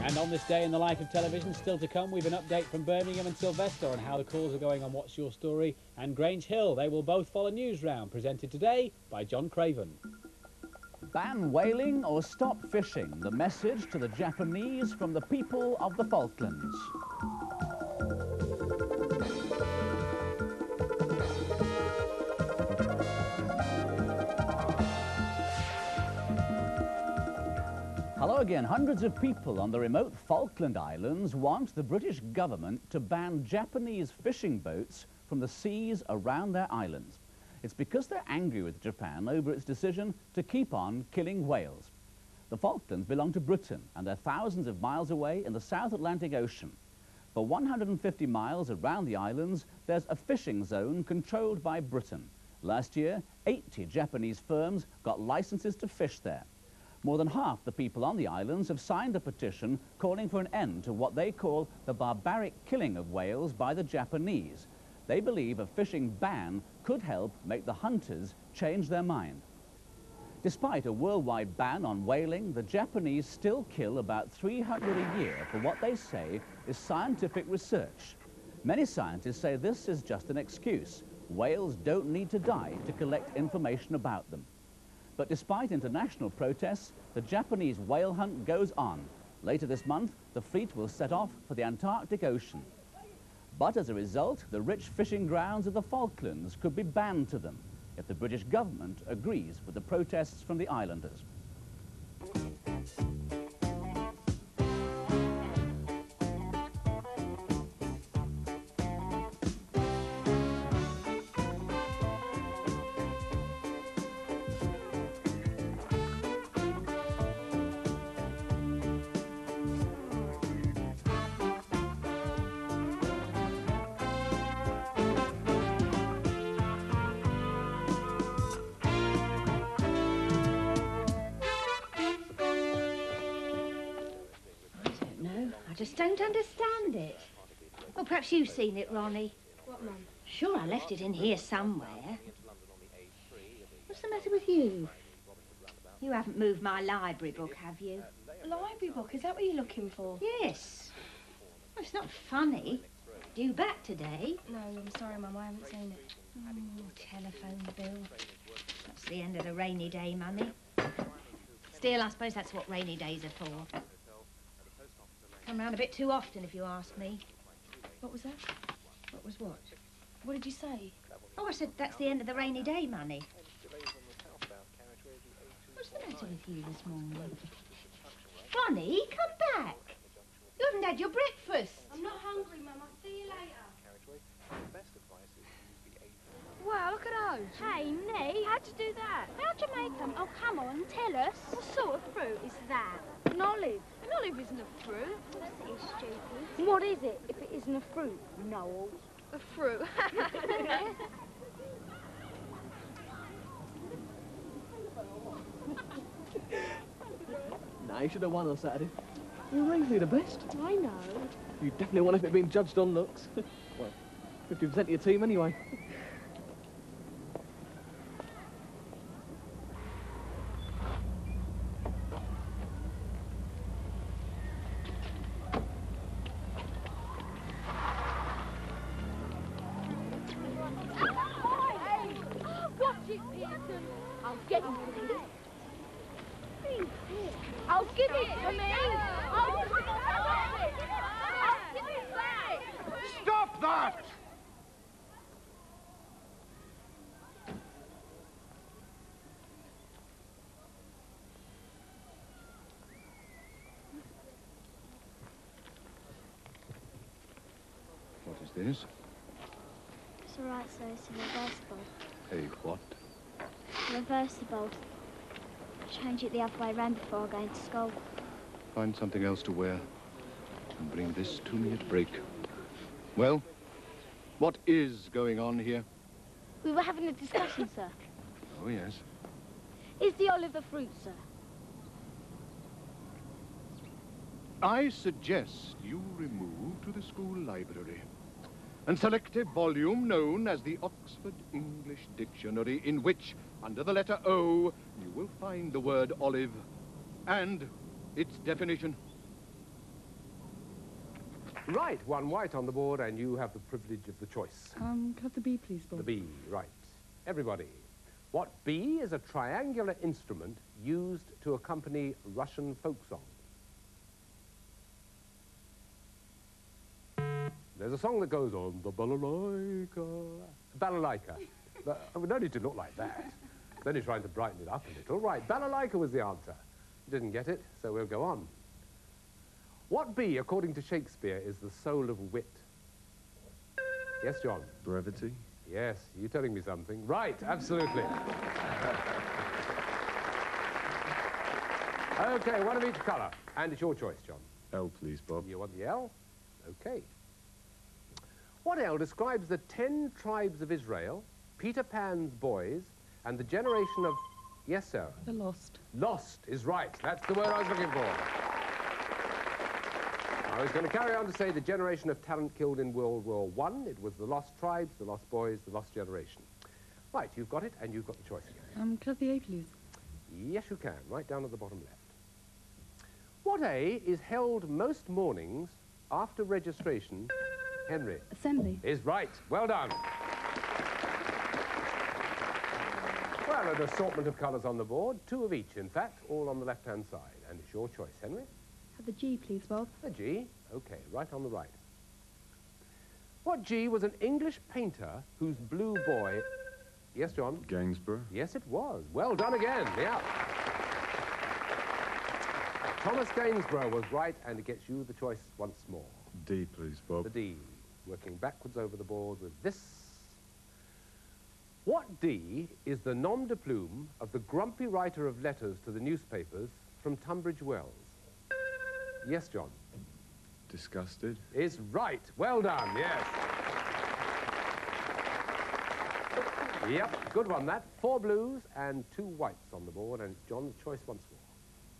And on this day in the life of television, still to come, we've an update from Birmingham and Sylvester on how the calls are going on What's Your Story and Grange Hill. They will both follow Newsround, presented today by John Craven. Ban whaling or stop fishing, the message to the Japanese from the people of the Falklands. Hello again. Hundreds of people on the remote Falkland Islands want the British government to ban Japanese fishing boats from the seas around their islands. It's because they're angry with Japan over its decision to keep on killing whales. The Falklands belong to Britain, and they're thousands of miles away in the South Atlantic Ocean. For 150 miles around the islands, there's a fishing zone controlled by Britain. Last year, 80 Japanese firms got licenses to fish there. More than half the people on the islands have signed a petition calling for an end to what they call the barbaric killing of whales by the Japanese. They believe a fishing ban could help make the hunters change their mind. Despite a worldwide ban on whaling, the Japanese still kill about 300 a year for what they say is scientific research. Many scientists say this is just an excuse. Whales don't need to die to collect information about them. But despite international protests, the Japanese whale hunt goes on. Later this month, the fleet will set off for the Antarctic Ocean. But as a result, the rich fishing grounds of the Falklands could be banned to them if the British government agrees with the protests from the islanders. I just don't understand it. Well, perhaps you've seen it, Ronnie. What, Mum? Sure, I left it in here somewhere. What's the matter with you? You haven't moved my library book, have you? Library book? Is that what you're looking for? Yes. Well, it's not funny. Due back today. No, I'm sorry, Mum, I haven't seen it. Oh, telephone bill. That's the end of the rainy day money. Still, I suppose that's what rainy days are for. Come round a bit too often, if you ask me. What was that? What was what? What did you say? Oh, I said that's the end of the rainy day money. What's the matter with you this morning? Ronnie, come back. You haven't had your breakfast. I'm not hungry, Mum. I'll see you later. Wow, look at those. Hey, Nee, how'd you do that? How'd you make them? Oh, come on, tell us. What sort of fruit is that? An olive. An olive isn't a fruit. Of course it is, stupid. What is it if it isn't a fruit, Noel? A fruit. Nah, you should have won on Saturday. You're really the best. I know. You definitely won if it had been judged on looks. Well, 50% of your team anyway. I'll get you for this. I'll give it to me. I'll give it back. Stop that! What is this? It's all right, sir. It's a reversible. A what? Reversible. Change it the other way round before I go into school. Find something else to wear and bring this to me at break. Well, what is going on here? We were having a discussion, sir. Oh, yes. Is the olive a fruit, sir? I suggest you remove to the school library and select a volume known as the Oxford English Dictionary, in which, under the letter O, you will find the word olive and its definition. Right, one white on the board, and you have the privilege of the choice. Can I have the B, please, Bob? The B, right. Everybody. What B is a triangular instrument used to accompany Russian folk songs? There's a song that goes on, the balalaika. Balalaika. We don't need to look like that. It's only trying to brighten it up a little. Right, balalaika was the answer. You didn't get it, so we'll go on. What B, according to Shakespeare, is the soul of wit? Yes, John? Brevity. Yes, you're telling me something. Right, absolutely. Okay, one of each colour. And it's your choice, John. L, please, Bob. You want the L? Okay. What L describes the 10 tribes of Israel, Peter Pan's boys, and the generation of... Yes, Sarah? The Lost. Lost is right. That's the word I was looking for. I was going to carry on to say the generation of talent killed in World War I. It was the Lost Tribes, the Lost Boys, the Lost Generation. Right, you've got it, and you've got the choice again. Can I have the A, please? Yes, you can. Right down at the bottom left. What A is held most mornings after registration, Henry? Assembly. Is right. Well done. Well, an assortment of colours on the board. 2 of each, in fact, all on the left-hand side. And it's your choice, Henry. Have the G, please, Bob. A G. Okay, right on the right. What G was an English painter whose blue boy... Yes, John? Gainsborough. Yes, it was. Well done again. Yeah. Thomas Gainsborough was right, and it gets you the choice once more. D, please, Bob. The D. Working backwards over the board with this. What D is the nom de plume of the grumpy writer of letters to the newspapers from Tunbridge Wells? Yes, John? Disgusted. Is right. Well done, yes. Yep, good one, that. 4 blues and 2 whites on the board, and it's John's choice once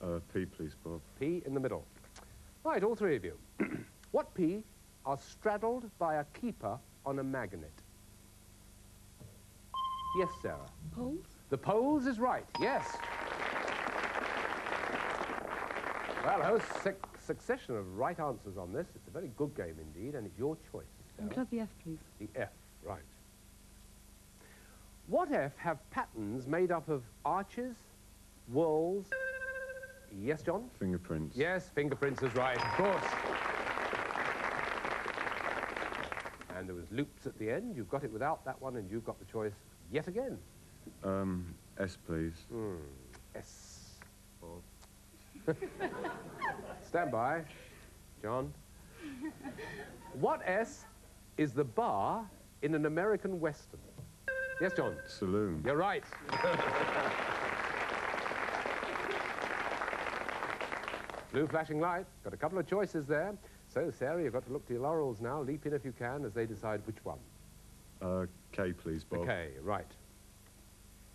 more. P, please, Bob. P in the middle. Right, all 3 of you. What P are straddled by a keeper on a magnet? Yes, Sarah? Poles? The poles is right, yes. Well, a whole succession of right answers on this. It's a very good game indeed, and it's your choice, Sarah. Can I have the F, please? The F, right. What F have patterns made up of arches, whorls... Yes, John? Fingerprints. Yes, fingerprints is right, of course. And there was loops at the end. You've got it without that one, and you've got the choice yet again. S, please. S. Bob. Stand by, John. What S is the bar in an American Western? Yes, John? Saloon. You're right. Blue flashing light. Got a couple of choices there. So, Sarah, you've got to look to your laurels now. Leap in if you can as they decide which one. K, please, Bob. The K, right.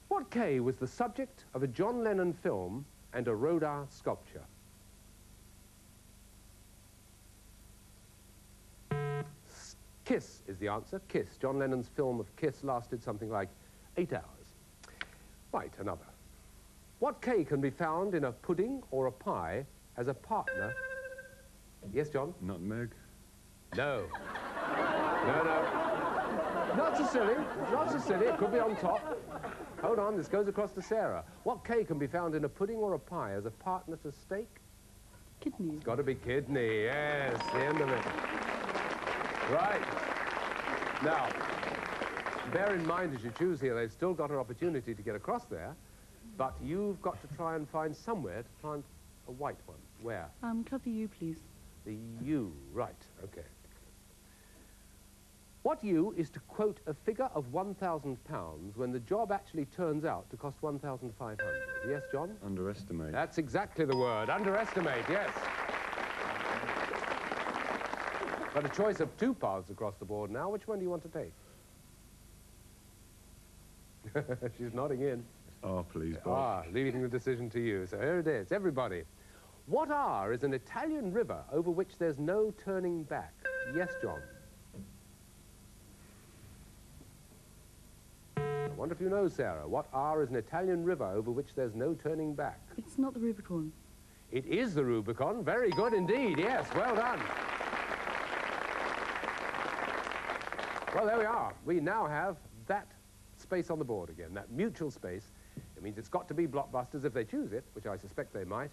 What K was the subject of a John Lennon film and a Rodin sculpture? Kiss is the answer. Kiss. John Lennon's film of Kiss lasted something like 8 hours. Right, another. What K can be found in a pudding or a pie as a partner? Yes, John? Nutmeg. No. No, no. Not so silly. Not so silly. It could be on top. Hold on, this goes across to Sarah. What K can be found in a pudding or a pie as a partner to steak? Kidney. It's got to be kidney, yes, the end of it. Right. Now, bear in mind as you choose here, they've still got an opportunity to get across there, but you've got to try and find somewhere to plant a white one. Where? Can I have the U, please? The U, right, okay. What U is to quote a figure of £1,000 when the job actually turns out to cost 1,500? Yes, John? Underestimate. That's exactly the word, underestimate, yes. Got a choice of 2 paths across the board now. Which one do you want to take? She's nodding in. R, please, Bob. Leaving the decision to you. So here it is, everybody. What R is an Italian river over which there's no turning back? Yes, John? I wonder if you know, Sarah. What R is an Italian river over which there's no turning back? It's not the Rubicon. It is the Rubicon. Very good indeed, yes, well done. Well, there we are. We now have that space on the board again, that mutual space. It means it's got to be Blockbusters if they choose it, which I suspect they might.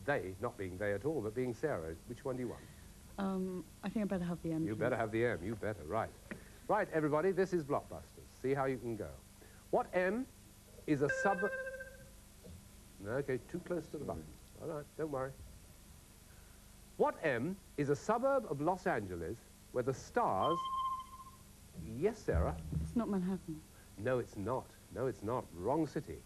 They, not being they at all, but being Sarah. Which one do you want? I think I better have the M. You please. better have the M, you better, right. Right, everybody, this is Blockbusters. See how you can go. What M is a suburb... Okay, too close to the button. All right, don't worry. What M is a suburb of Los Angeles where the stars... Yes, Sarah? It's not Manhattan. No, it's not. No, it's not. Wrong city.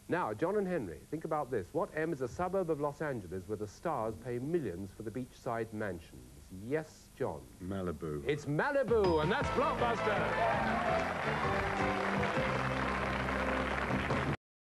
Now, John and Henry, think about this. What M is a suburb of Los Angeles where the stars pay millions for the beachside mansions? Yes, John? Malibu. It's Malibu, and that's Blockbuster!